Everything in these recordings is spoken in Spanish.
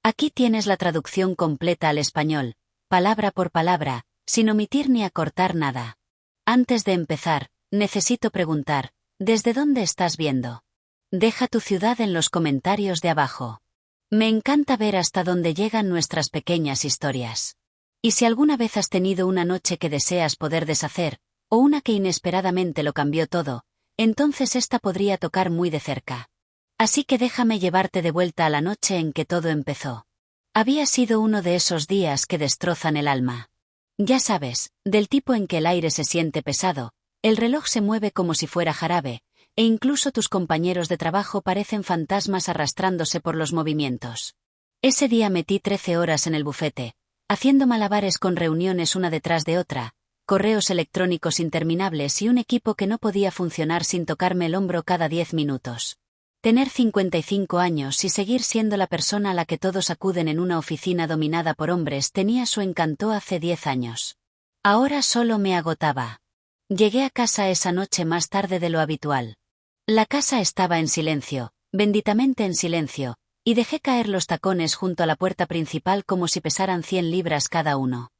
Aquí tienes la traducción completa al español, palabra por palabra, sin omitir ni acortar nada. Antes de empezar, necesito preguntar, ¿desde dónde estás viendo? Deja tu ciudad en los comentarios de abajo. Me encanta ver hasta dónde llegan nuestras pequeñas historias. Y si alguna vez has tenido una noche que deseas poder deshacer, o una que inesperadamente lo cambió todo, entonces esta podría tocar muy de cerca. Así que déjame llevarte de vuelta a la noche en que todo empezó. Había sido uno de esos días que destrozan el alma. Ya sabes, del tipo en que el aire se siente pesado, el reloj se mueve como si fuera jarabe, e incluso tus compañeros de trabajo parecen fantasmas arrastrándose por los movimientos. Ese día metí 13 horas en el bufete, haciendo malabares con reuniones una detrás de otra, correos electrónicos interminables y un equipo que no podía funcionar sin tocarme el hombro cada 10 minutos. Tener 55 años y seguir siendo la persona a la que todos acuden en una oficina dominada por hombres tenía su encanto hace 10 años. Ahora solo me agotaba. Llegué a casa esa noche más tarde de lo habitual. La casa estaba en silencio, benditamente en silencio, y dejé caer los tacones junto a la puerta principal como si pesaran 100 libras cada uno.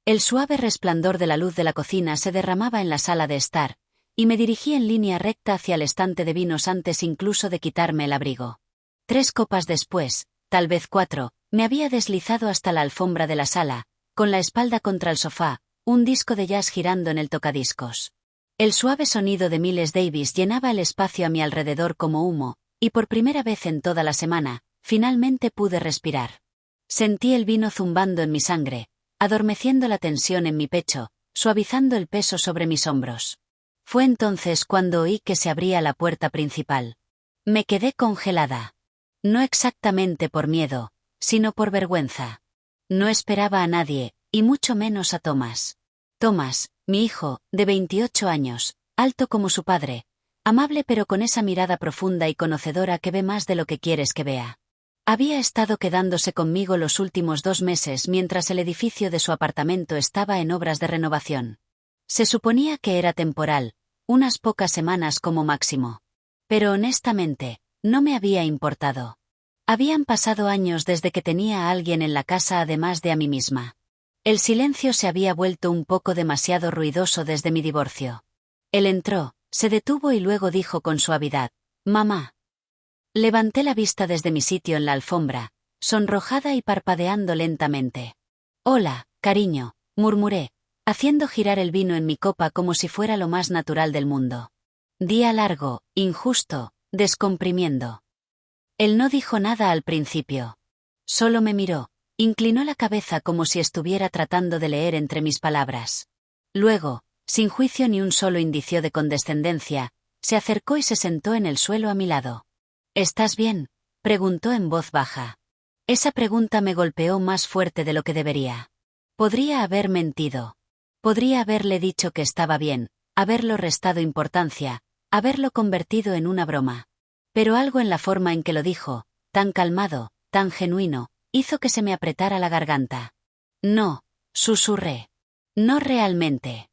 El suave resplandor de la luz de la cocina se derramaba en la sala de estar, y me dirigí en línea recta hacia el estante de vinos antes incluso de quitarme el abrigo. 3 copas después, tal vez 4, me había deslizado hasta la alfombra de la sala, con la espalda contra el sofá, un disco de jazz girando en el tocadiscos. El suave sonido de Miles Davis llenaba el espacio a mi alrededor como humo, y por primera vez en toda la semana, finalmente pude respirar. Sentí el vino zumbando en mi sangre, adormeciendo la tensión en mi pecho, suavizando el peso sobre mis hombros. Fue entonces cuando oí que se abría la puerta principal. Me quedé congelada. No exactamente por miedo, sino por vergüenza. No esperaba a nadie, y mucho menos a Thomas. Thomas, mi hijo, de 28 años, alto como su padre, amable pero con esa mirada profunda y conocedora que ve más de lo que quieres que vea. Había estado quedándose conmigo los últimos 2 meses mientras el edificio de su apartamento estaba en obras de renovación. Se suponía que era temporal, unas pocas semanas como máximo. Pero honestamente, no me había importado. Habían pasado años desde que tenía a alguien en la casa además de a mí misma. El silencio se había vuelto un poco demasiado ruidoso desde mi divorcio. Él entró, se detuvo y luego dijo con suavidad, «Mamá». Levanté la vista desde mi sitio en la alfombra, sonrojada y parpadeando lentamente. «Hola, cariño», murmuré, haciendo girar el vino en mi copa como si fuera lo más natural del mundo. Día largo, injusto, descomprimiendo. Él no dijo nada al principio. Solo me miró, inclinó la cabeza como si estuviera tratando de leer entre mis palabras. Luego, sin juicio ni un solo indicio de condescendencia, se acercó y se sentó en el suelo a mi lado. «¿Estás bien?», preguntó en voz baja. Esa pregunta me golpeó más fuerte de lo que debería. Podría haber mentido. Podría haberle dicho que estaba bien, haberlo restado importancia, haberlo convertido en una broma. Pero algo en la forma en que lo dijo, tan calmado, tan genuino, hizo que se me apretara la garganta. «No», susurré. «No realmente».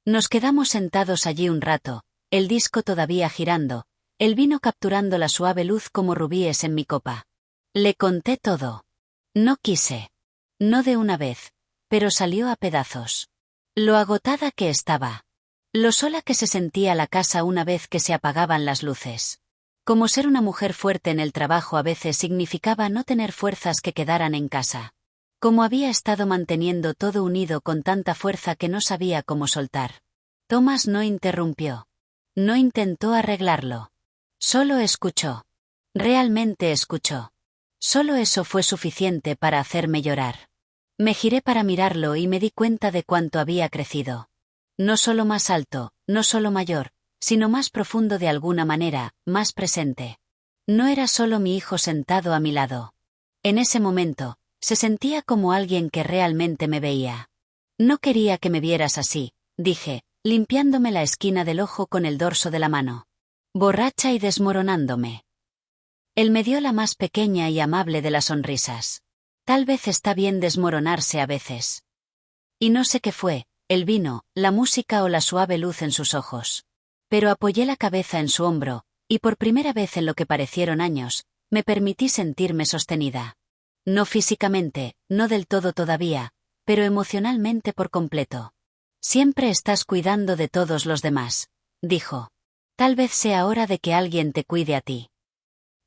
Nos quedamos sentados allí un rato, el disco todavía girando, el vino capturando la suave luz como rubíes en mi copa. Le conté todo. No quise. No de una vez, pero salió a pedazos. Lo agotada que estaba. Lo sola que se sentía la casa una vez que se apagaban las luces. Como ser una mujer fuerte en el trabajo a veces significaba no tener fuerzas que quedaran en casa. Como había estado manteniendo todo unido con tanta fuerza que no sabía cómo soltar. Thomas no interrumpió. No intentó arreglarlo. Solo escuchó. Realmente escuchó. Solo eso fue suficiente para hacerme llorar. Me giré para mirarlo y me di cuenta de cuánto había crecido. No solo más alto, no solo mayor, sino más profundo de alguna manera, más presente. No era solo mi hijo sentado a mi lado. En ese momento, se sentía como alguien que realmente me veía. «No quería que me vieras así», dije, limpiándome la esquina del ojo con el dorso de la mano. Borracha y desmoronándome. Él me dio la más pequeña y amable de las sonrisas. Tal vez está bien desmoronarse a veces. Y no sé qué fue, el vino, la música o la suave luz en sus ojos. Pero apoyé la cabeza en su hombro, y por primera vez en lo que parecieron años, me permití sentirme sostenida. No físicamente, no del todo todavía, pero emocionalmente por completo. Siempre estás cuidando de todos los demás, dijo. Tal vez sea hora de que alguien te cuide a ti.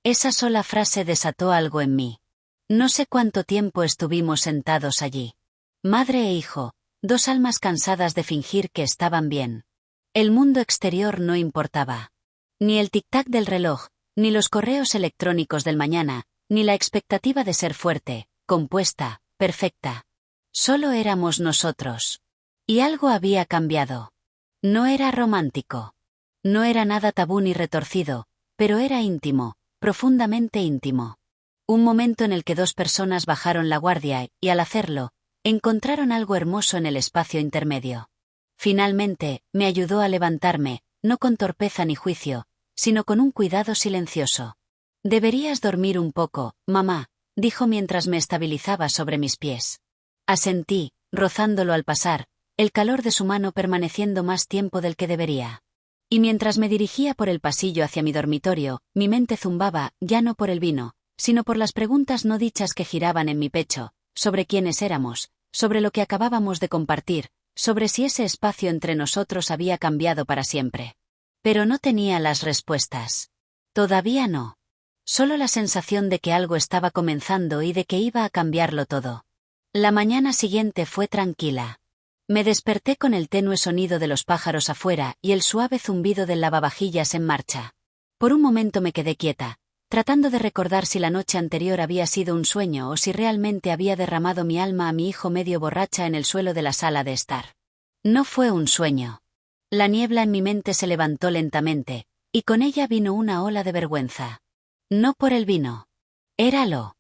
Esa sola frase desató algo en mí. No sé cuánto tiempo estuvimos sentados allí. Madre e hijo, dos almas cansadas de fingir que estaban bien. El mundo exterior no importaba. Ni el tic-tac del reloj, ni los correos electrónicos del mañana, ni la expectativa de ser fuerte, compuesta, perfecta. Solo éramos nosotros. Y algo había cambiado. No era romántico. No era nada tabú ni retorcido, pero era íntimo, profundamente íntimo. Un momento en el que dos personas bajaron la guardia y, al hacerlo, encontraron algo hermoso en el espacio intermedio. Finalmente, me ayudó a levantarme, no con torpeza ni juicio, sino con un cuidado silencioso. Deberías dormir un poco, mamá, dijo mientras me estabilizaba sobre mis pies. Asentí, rozándolo al pasar, el calor de su mano permaneciendo más tiempo del que debería. Y mientras me dirigía por el pasillo hacia mi dormitorio, mi mente zumbaba, ya no por el vino, sino por las preguntas no dichas que giraban en mi pecho, sobre quiénes éramos, sobre lo que acabábamos de compartir, sobre si ese espacio entre nosotros había cambiado para siempre. Pero no tenía las respuestas. Todavía no. Solo la sensación de que algo estaba comenzando y de que iba a cambiarlo todo. La mañana siguiente fue tranquila. Me desperté con el tenue sonido de los pájaros afuera y el suave zumbido del lavavajillas en marcha. Por un momento me quedé quieta, tratando de recordar si la noche anterior había sido un sueño o si realmente había derramado mi alma a mi hijo medio borracha en el suelo de la sala de estar. No fue un sueño. La niebla en mi mente se levantó lentamente, y con ella vino una ola de vergüenza. No por el vino. Era lo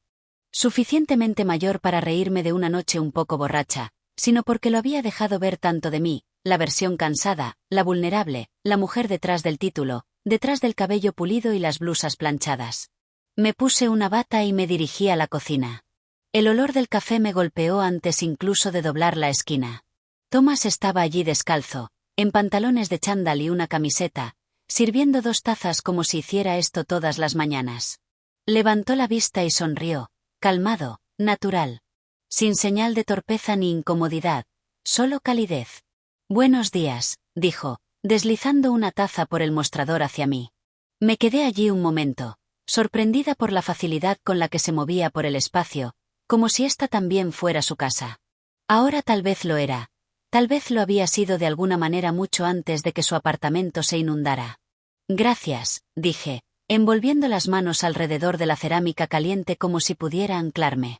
suficientemente mayor para reírme de una noche un poco borracha, sino porque lo había dejado ver tanto de mí, la versión cansada, la vulnerable, la mujer detrás del título, detrás del cabello pulido y las blusas planchadas. Me puse una bata y me dirigí a la cocina. El olor del café me golpeó antes incluso de doblar la esquina. Thomas estaba allí descalzo, en pantalones de chándal y una camiseta, sirviendo 2 tazas como si hiciera esto todas las mañanas. Levantó la vista y sonrió, calmado, natural. Sin señal de torpeza ni incomodidad, solo calidez. «Buenos días», dijo, deslizando una taza por el mostrador hacia mí. Me quedé allí un momento, sorprendida por la facilidad con la que se movía por el espacio, como si esta también fuera su casa. Ahora tal vez lo era. Tal vez lo había sido de alguna manera mucho antes de que su apartamento se inundara. «Gracias», dije, envolviendo las manos alrededor de la cerámica caliente como si pudiera anclarme.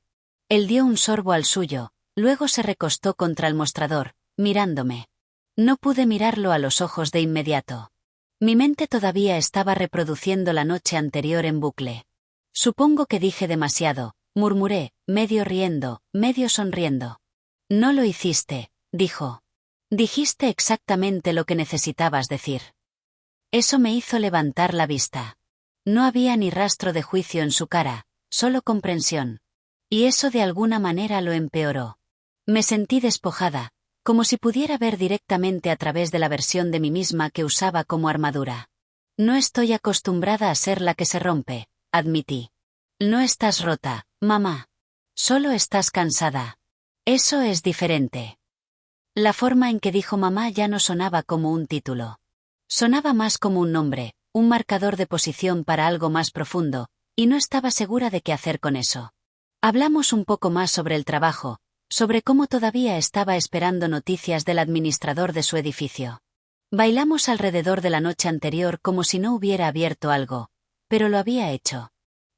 Él dio un sorbo al suyo, luego se recostó contra el mostrador, mirándome. No pude mirarlo a los ojos de inmediato. Mi mente todavía estaba reproduciendo la noche anterior en bucle. «Supongo que dije demasiado», murmuré, medio riendo, medio sonriendo. «No lo hiciste», dijo. «Dijiste exactamente lo que necesitabas decir». Eso me hizo levantar la vista. No había ni rastro de juicio en su cara, solo comprensión. Y eso de alguna manera lo empeoró. Me sentí despojada, como si pudiera ver directamente a través de la versión de mí misma que usaba como armadura. «No estoy acostumbrada a ser la que se rompe», admití. «No estás rota, mamá. Solo estás cansada. Eso es diferente». La forma en que dijo mamá ya no sonaba como un título. Sonaba más como un nombre, un marcador de posición para algo más profundo, y no estaba segura de qué hacer con eso. Hablamos un poco más sobre el trabajo, sobre cómo todavía estaba esperando noticias del administrador de su edificio. Bailamos alrededor de la noche anterior como si no hubiera abierto algo, pero lo había hecho.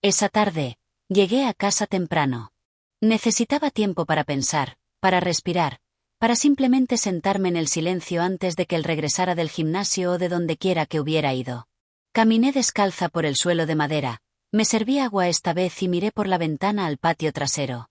Esa tarde, llegué a casa temprano. Necesitaba tiempo para pensar, para respirar, para simplemente sentarme en el silencio antes de que él regresara del gimnasio o de donde quiera que hubiera ido. Caminé descalza por el suelo de madera. Me serví agua esta vez y miré por la ventana al patio trasero.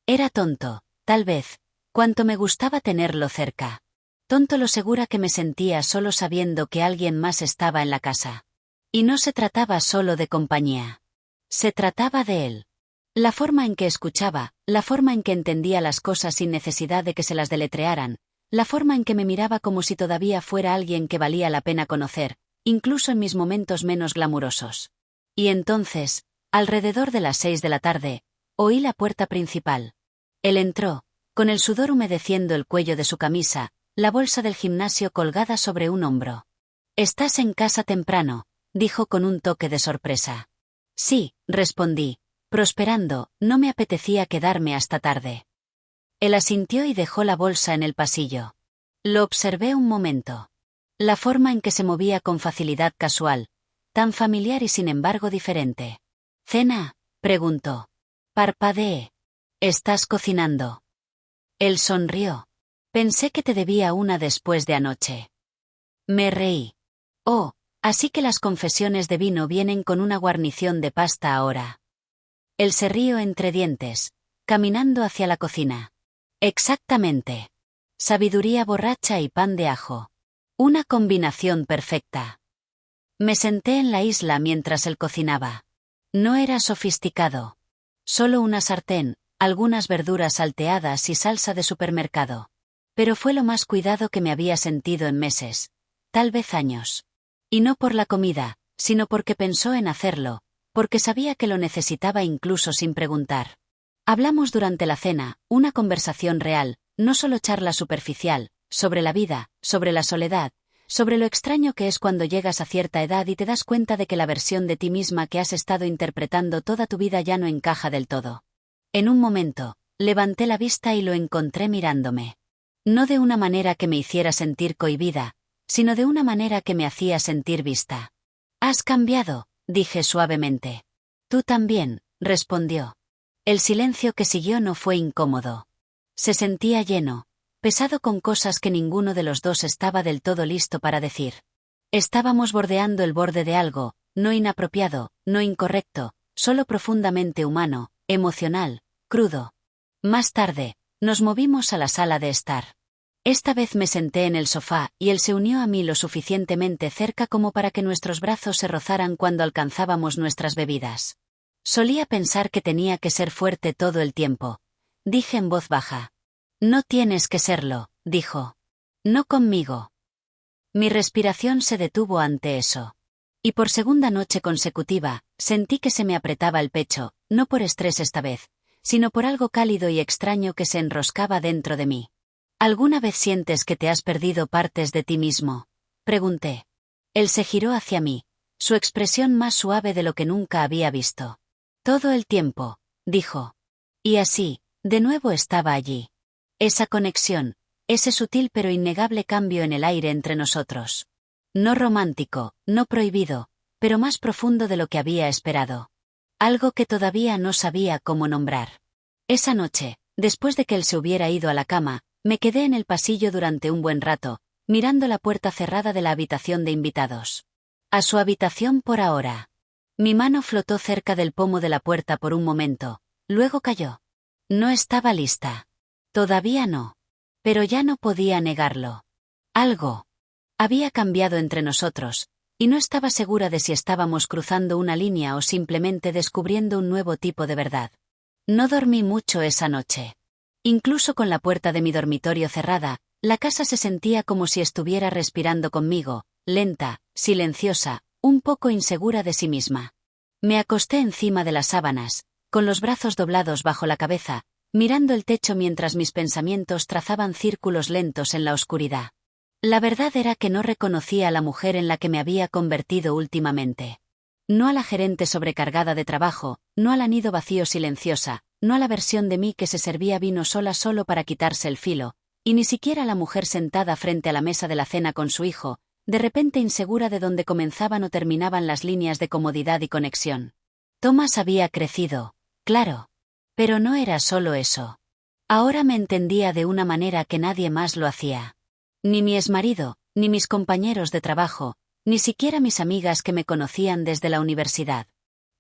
Era tonto, tal vez, cuanto me gustaba tenerlo cerca. Tonto lo segura que me sentía solo sabiendo que alguien más estaba en la casa. Y no se trataba solo de compañía. Se trataba de él. La forma en que escuchaba, la forma en que entendía las cosas sin necesidad de que se las deletrearan, la forma en que me miraba como si todavía fuera alguien que valía la pena conocer, incluso en mis momentos menos glamurosos. Y entonces, alrededor de las 6 de la tarde, Oí la puerta principal. Él entró, con el sudor humedeciendo el cuello de su camisa, la bolsa del gimnasio colgada sobre un hombro. «¿Estás en casa temprano?», dijo con un toque de sorpresa. «Sí», respondí, prosperando, no me apetecía quedarme hasta tarde. Él asintió y dejó la bolsa en el pasillo. Lo observé un momento. La forma en que se movía con facilidad casual, tan familiar y sin embargo diferente. «¿Cena?», preguntó. Parpadeé. «¿Estás cocinando?». Él sonrió. «Pensé que te debía una después de anoche». Me reí. «Oh, así que las confesiones de vino vienen con una guarnición de pasta ahora». Él se rió entre dientes, caminando hacia la cocina. «Exactamente. Sabiduría borracha y pan de ajo. Una combinación perfecta». Me senté en la isla mientras él cocinaba. No era sofisticado. Solo una sartén, algunas verduras salteadas y salsa de supermercado. Pero fue lo más cuidado que me había sentido en meses, tal vez años. Y no por la comida, sino porque pensó en hacerlo, porque sabía que lo necesitaba incluso sin preguntar. Hablamos durante la cena, una conversación real, no solo charla superficial, sobre la vida, sobre la soledad, sobre lo extraño que es cuando llegas a cierta edad y te das cuenta de que la versión de ti misma que has estado interpretando toda tu vida ya no encaja del todo. En un momento, levanté la vista y lo encontré mirándome. No de una manera que me hiciera sentir cohibida, sino de una manera que me hacía sentir vista. «Has cambiado», dije suavemente. «Tú también», respondió. El silencio que siguió no fue incómodo. Se sentía lleno, pesado con cosas que ninguno de los dos estaba del todo listo para decir. Estábamos bordeando el borde de algo, no inapropiado, no incorrecto, solo profundamente humano, emocional, crudo. Más tarde, nos movimos a la sala de estar. Esta vez me senté en el sofá y él se unió a mí lo suficientemente cerca como para que nuestros brazos se rozaran cuando alcanzábamos nuestras bebidas. Solía pensar que tenía que ser fuerte todo el tiempo. Dije en voz baja. «No tienes que serlo», dijo. «No conmigo». Mi respiración se detuvo ante eso. Y por segunda noche consecutiva, sentí que se me apretaba el pecho, no por estrés esta vez, sino por algo cálido y extraño que se enroscaba dentro de mí. «¿Alguna vez sientes que te has perdido partes de ti mismo?», pregunté. Él se giró hacia mí, su expresión más suave de lo que nunca había visto. «Todo el tiempo», dijo. Y así, de nuevo estaba allí. Esa conexión, ese sutil pero innegable cambio en el aire entre nosotros. No romántico, no prohibido, pero más profundo de lo que había esperado. Algo que todavía no sabía cómo nombrar. Esa noche, después de que él se hubiera ido a la cama, me quedé en el pasillo durante un buen rato, mirando la puerta cerrada de la habitación de invitados. A su habitación por ahora. Mi mano flotó cerca del pomo de la puerta por un momento, luego cayó. No estaba lista. Todavía no. Pero ya no podía negarlo. Algo había cambiado entre nosotros, y no estaba segura de si estábamos cruzando una línea o simplemente descubriendo un nuevo tipo de verdad. No dormí mucho esa noche. Incluso con la puerta de mi dormitorio cerrada, la casa se sentía como si estuviera respirando conmigo, lenta, silenciosa, un poco insegura de sí misma. Me acosté encima de las sábanas, con los brazos doblados bajo la cabeza, mirando el techo mientras mis pensamientos trazaban círculos lentos en la oscuridad. La verdad era que no reconocía a la mujer en la que me había convertido últimamente. No a la gerente sobrecargada de trabajo, no al nido vacío silenciosa, no a la versión de mí que se servía vino sola solo para quitarse el filo, y ni siquiera a la mujer sentada frente a la mesa de la cena con su hijo, de repente insegura de dónde comenzaban o terminaban las líneas de comodidad y conexión. Thomas había crecido, claro. Pero no era solo eso. Ahora me entendía de una manera que nadie más lo hacía. Ni mi exmarido, ni mis compañeros de trabajo, ni siquiera mis amigas que me conocían desde la universidad.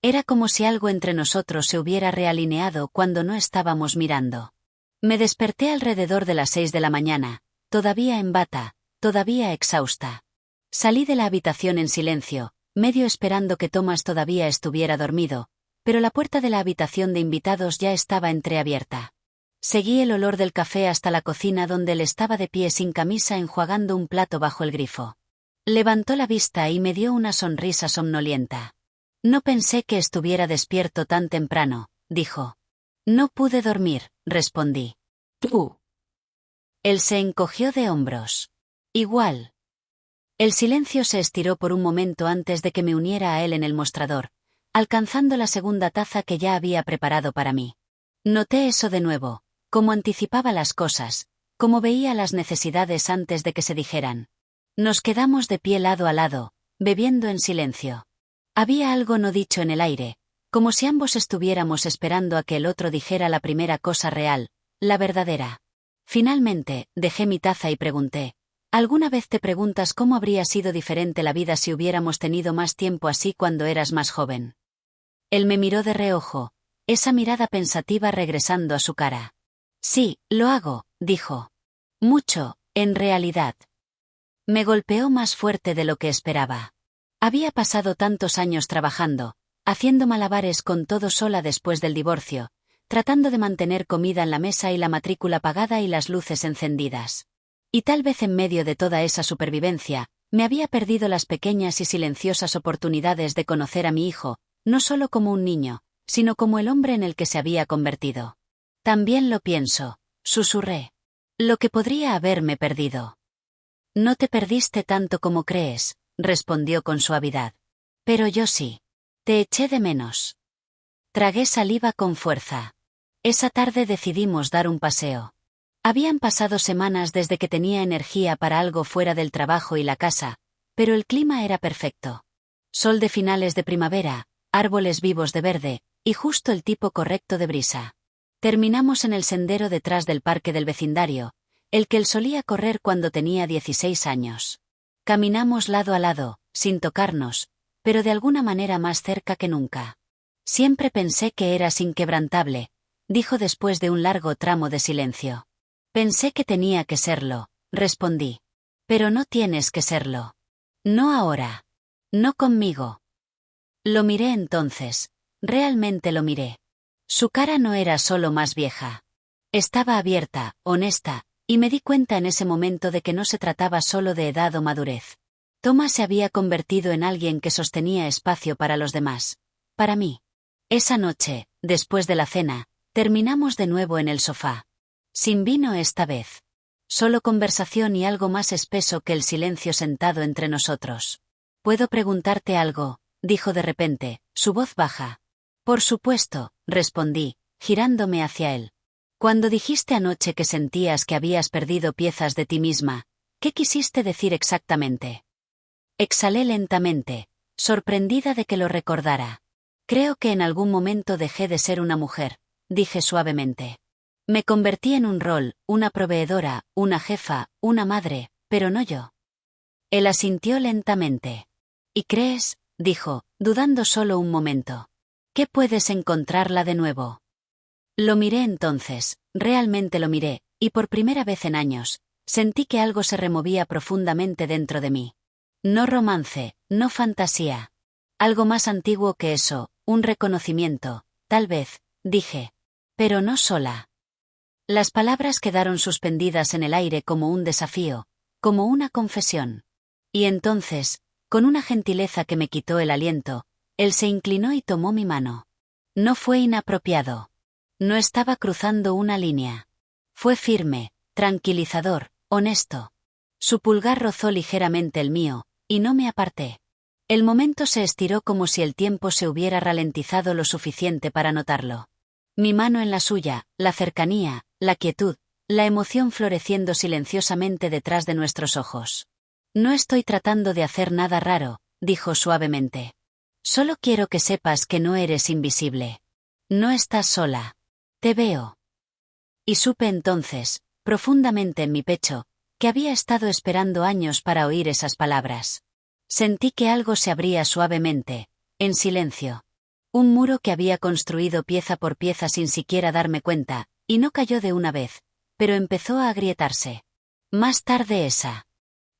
Era como si algo entre nosotros se hubiera realineado cuando no estábamos mirando. Me desperté alrededor de las 6 de la mañana, todavía en bata, todavía exhausta. Salí de la habitación en silencio, medio esperando que Thomas todavía estuviera dormido, pero la puerta de la habitación de invitados ya estaba entreabierta. Seguí el olor del café hasta la cocina donde él estaba de pie sin camisa enjuagando un plato bajo el grifo. Levantó la vista y me dio una sonrisa somnolienta. «No pensé que estuviera despierto tan temprano», dijo. No pude dormir, respondí. ¿Tú? Él se encogió de hombros. Igual. El silencio se estiró por un momento antes de que me uniera a él en el mostrador, alcanzando la segunda taza que ya había preparado para mí. Noté eso de nuevo, cómo anticipaba las cosas, cómo veía las necesidades antes de que se dijeran. Nos quedamos de pie lado a lado, bebiendo en silencio. Había algo no dicho en el aire, como si ambos estuviéramos esperando a que el otro dijera la primera cosa real, la verdadera. Finalmente, dejé mi taza y pregunté, ¿alguna vez te preguntas cómo habría sido diferente la vida si hubiéramos tenido más tiempo así cuando eras más joven? Él me miró de reojo, esa mirada pensativa regresando a su cara. Sí, lo hago, dijo. Mucho, en realidad. Me golpeó más fuerte de lo que esperaba. Había pasado tantos años trabajando, haciendo malabares con todo sola después del divorcio, tratando de mantener comida en la mesa y la matrícula pagada y las luces encendidas. Y tal vez en medio de toda esa supervivencia, me había perdido las pequeñas y silenciosas oportunidades de conocer a mi hijo, no solo como un niño, sino como el hombre en el que se había convertido. También lo pienso, susurré. Lo que podría haberme perdido. No te perdiste tanto como crees, respondió con suavidad. Pero yo sí. Te eché de menos. Tragué saliva con fuerza. Esa tarde decidimos dar un paseo. Habían pasado semanas desde que tenía energía para algo fuera del trabajo y la casa, pero el clima era perfecto. Sol de finales de primavera, árboles vivos de verde, y justo el tipo correcto de brisa. Terminamos en el sendero detrás del parque del vecindario, el que él solía correr cuando tenía 16 años. Caminamos lado a lado, sin tocarnos, pero de alguna manera más cerca que nunca. Siempre pensé que eras inquebrantable, dijo después de un largo tramo de silencio. Pensé que tenía que serlo, respondí. Pero no tienes que serlo. No ahora. No conmigo. Lo miré entonces, realmente lo miré. Su cara no era solo más vieja. Estaba abierta, honesta, y me di cuenta en ese momento de que no se trataba solo de edad o madurez. Thomas se había convertido en alguien que sostenía espacio para los demás. Para mí. Esa noche, después de la cena, terminamos de nuevo en el sofá. Sin vino esta vez. Solo conversación y algo más espeso que el silencio sentado entre nosotros. ¿Puedo preguntarte algo?, dijo de repente, su voz baja. Por supuesto, respondí, girándome hacia él. Cuando dijiste anoche que sentías que habías perdido piezas de ti misma, ¿qué quisiste decir exactamente? Exhalé lentamente, sorprendida de que lo recordara. Creo que en algún momento dejé de ser una mujer, dije suavemente. Me convertí en un rol, una proveedora, una jefa, una madre, pero no yo. Él asintió lentamente. ¿Y crees?, dijo, dudando solo un momento. ¿Qué puedes encontrarla de nuevo? Lo miré entonces, realmente lo miré, y por primera vez en años, sentí que algo se removía profundamente dentro de mí. No romance, no fantasía. Algo más antiguo que eso, un reconocimiento, tal vez, dije. Pero no sola. Las palabras quedaron suspendidas en el aire como un desafío, como una confesión. Y entonces, con una gentileza que me quitó el aliento, él se inclinó y tomó mi mano. No fue inapropiado. No estaba cruzando una línea. Fue firme, tranquilizador, honesto. Su pulgar rozó ligeramente el mío, y no me aparté. El momento se estiró como si el tiempo se hubiera ralentizado lo suficiente para notarlo. Mi mano en la suya, la cercanía, la quietud, la emoción floreciendo silenciosamente detrás de nuestros ojos. No estoy tratando de hacer nada raro, dijo suavemente. Solo quiero que sepas que no eres invisible. No estás sola. Te veo. Y supe entonces, profundamente en mi pecho, que había estado esperando años para oír esas palabras. Sentí que algo se abría suavemente, en silencio. Un muro que había construido pieza por pieza sin siquiera darme cuenta, y no cayó de una vez, pero empezó a agrietarse. Más tarde esa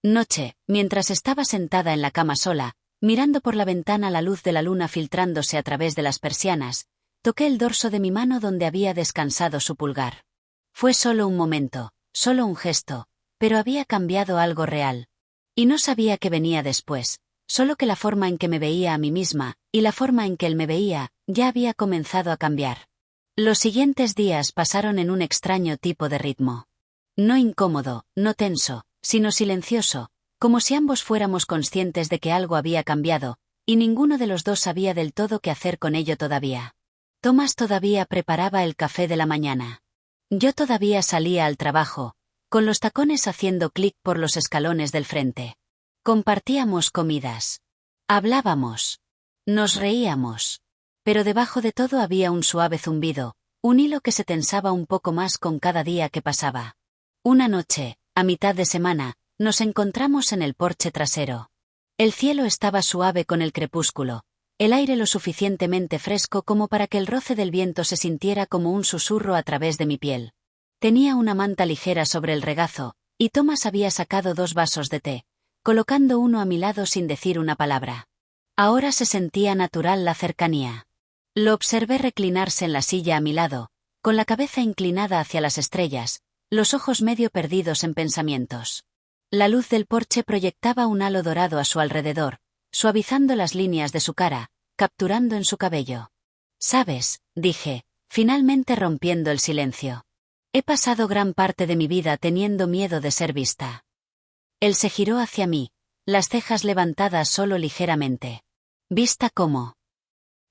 noche, mientras estaba sentada en la cama sola, mirando por la ventana la luz de la luna filtrándose a través de las persianas, toqué el dorso de mi mano donde había descansado su pulgar. Fue solo un momento, solo un gesto, pero había cambiado algo real. Y no sabía qué venía después, solo que la forma en que me veía a mí misma, y la forma en que él me veía, ya había comenzado a cambiar. Los siguientes días pasaron en un extraño tipo de ritmo. No incómodo, no tenso, sino silencioso, como si ambos fuéramos conscientes de que algo había cambiado, y ninguno de los dos sabía del todo qué hacer con ello todavía. Thomas todavía preparaba el café de la mañana. Yo todavía salía al trabajo, con los tacones haciendo clic por los escalones del frente. Compartíamos comidas. Hablábamos. Nos reíamos. Pero debajo de todo había un suave zumbido, un hilo que se tensaba un poco más con cada día que pasaba. Una noche, a mitad de semana, nos encontramos en el porche trasero. El cielo estaba suave con el crepúsculo, el aire lo suficientemente fresco como para que el roce del viento se sintiera como un susurro a través de mi piel. Tenía una manta ligera sobre el regazo, y Thomas había sacado 2 vasos de té, colocando uno a mi lado sin decir una palabra. Ahora se sentía natural la cercanía. Lo observé reclinarse en la silla a mi lado, con la cabeza inclinada hacia las estrellas, los ojos medio perdidos en pensamientos. La luz del porche proyectaba un halo dorado a su alrededor, suavizando las líneas de su cara, capturando en su cabello. «¿Sabes?», dije, finalmente rompiendo el silencio. «He pasado gran parte de mi vida teniendo miedo de ser vista». Él se giró hacia mí, las cejas levantadas solo ligeramente. «¿Vista cómo?».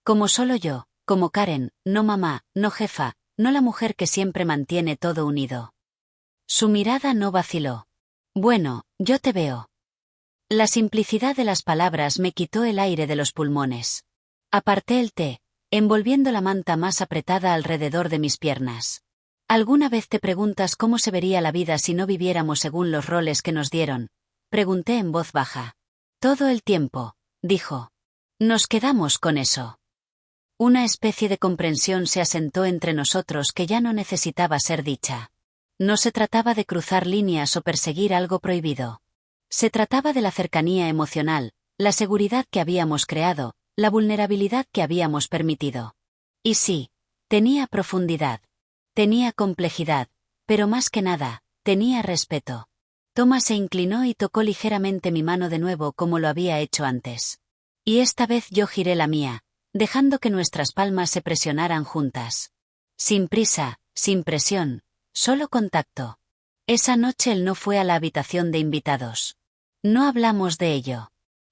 «Como solo yo, como Karen, no mamá, no jefa, no la mujer que siempre mantiene todo unido». Su mirada no vaciló. «Bueno, yo te veo». La simplicidad de las palabras me quitó el aire de los pulmones. Aparté el té, envolviendo la manta más apretada alrededor de mis piernas. «¿Alguna vez te preguntas cómo se vería la vida si no viviéramos según los roles que nos dieron?», pregunté en voz baja. «Todo el tiempo», dijo. «Nos quedamos con eso». Una especie de comprensión se asentó entre nosotros que ya no necesitaba ser dicha. No se trataba de cruzar líneas o perseguir algo prohibido. Se trataba de la cercanía emocional, la seguridad que habíamos creado, la vulnerabilidad que habíamos permitido. Y sí, tenía profundidad. Tenía complejidad, pero más que nada, tenía respeto. Thomas se inclinó y tocó ligeramente mi mano de nuevo como lo había hecho antes. Y esta vez yo giré la mía, dejando que nuestras palmas se presionaran juntas. Sin prisa, sin presión, solo contacto. Esa noche él no fue a la habitación de invitados. No hablamos de ello.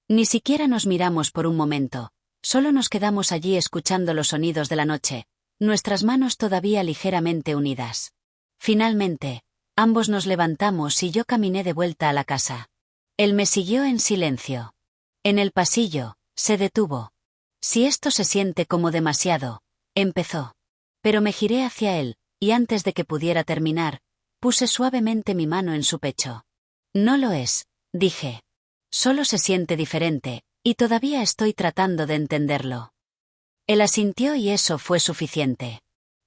Ni siquiera nos miramos por un momento, solo nos quedamos allí escuchando los sonidos de la noche, nuestras manos todavía ligeramente unidas. Finalmente, ambos nos levantamos y yo caminé de vuelta a la casa. Él me siguió en silencio. En el pasillo, se detuvo. «Si esto se siente como demasiado», empezó. Pero me giré hacia él, y antes de que pudiera terminar, puse suavemente mi mano en su pecho. «No lo es», dije. «Solo se siente diferente, y todavía estoy tratando de entenderlo». Él asintió y eso fue suficiente.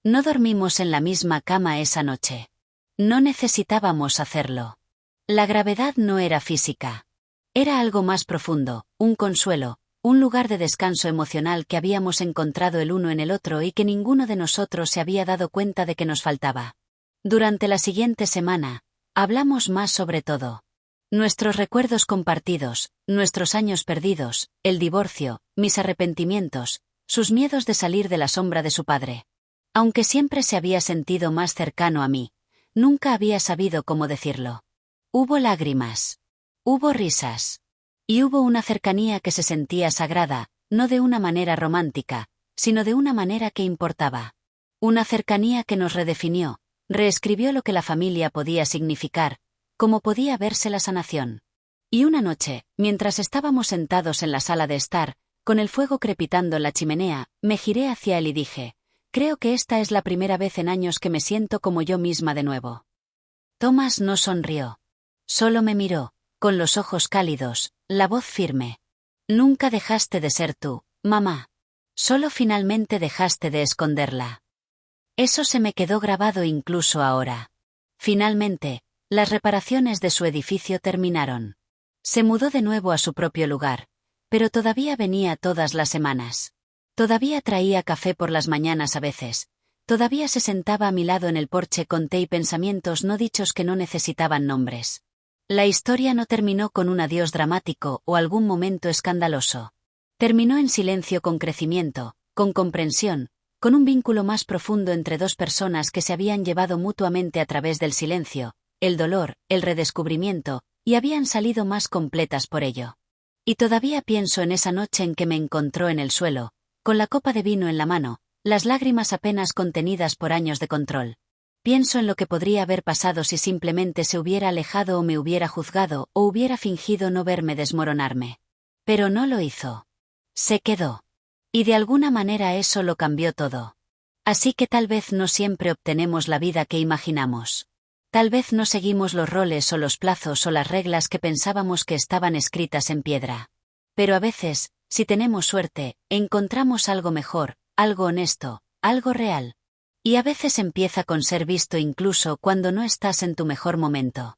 No dormimos en la misma cama esa noche. No necesitábamos hacerlo. La gravedad no era física. Era algo más profundo, un consuelo, un lugar de descanso emocional que habíamos encontrado el uno en el otro y que ninguno de nosotros se había dado cuenta de que nos faltaba. Durante la siguiente semana, hablamos más sobre todo. Nuestros recuerdos compartidos, nuestros años perdidos, el divorcio, mis arrepentimientos, sus miedos de salir de la sombra de su padre. Aunque siempre se había sentido más cercano a mí, nunca había sabido cómo decirlo. Hubo lágrimas. Hubo risas. Y hubo una cercanía que se sentía sagrada, no de una manera romántica, sino de una manera que importaba. Una cercanía que nos redefinió, reescribió lo que la familia podía significar, cómo podía verse la sanación. Y una noche, mientras estábamos sentados en la sala de estar, con el fuego crepitando en la chimenea, me giré hacia él y dije, «Creo que esta es la primera vez en años que me siento como yo misma de nuevo». Thomas no sonrió. Solo me miró, con los ojos cálidos, la voz firme. «Nunca dejaste de ser tú, mamá. Solo finalmente dejaste de esconderla». Eso se me quedó grabado incluso ahora. Finalmente, las reparaciones de su edificio terminaron. Se mudó de nuevo a su propio lugar, pero todavía venía todas las semanas. Todavía traía café por las mañanas a veces. Todavía se sentaba a mi lado en el porche con té y pensamientos no dichos que no necesitaban nombres. La historia no terminó con un adiós dramático o algún momento escandaloso. Terminó en silencio con crecimiento, con comprensión, con un vínculo más profundo entre dos personas que se habían llevado mutuamente a través del silencio, el dolor, el redescubrimiento, y habían salido más completas por ello. Y todavía pienso en esa noche en que me encontró en el suelo, con la copa de vino en la mano, las lágrimas apenas contenidas por años de control. Pienso en lo que podría haber pasado si simplemente se hubiera alejado o me hubiera juzgado o hubiera fingido no verme desmoronarme. Pero no lo hizo. Se quedó. Y de alguna manera eso lo cambió todo. Así que tal vez no siempre obtenemos la vida que imaginamos. Tal vez no seguimos los roles o los plazos o las reglas que pensábamos que estaban escritas en piedra. Pero a veces, si tenemos suerte, encontramos algo mejor, algo honesto, algo real. Y a veces empieza con ser visto incluso cuando no estás en tu mejor momento.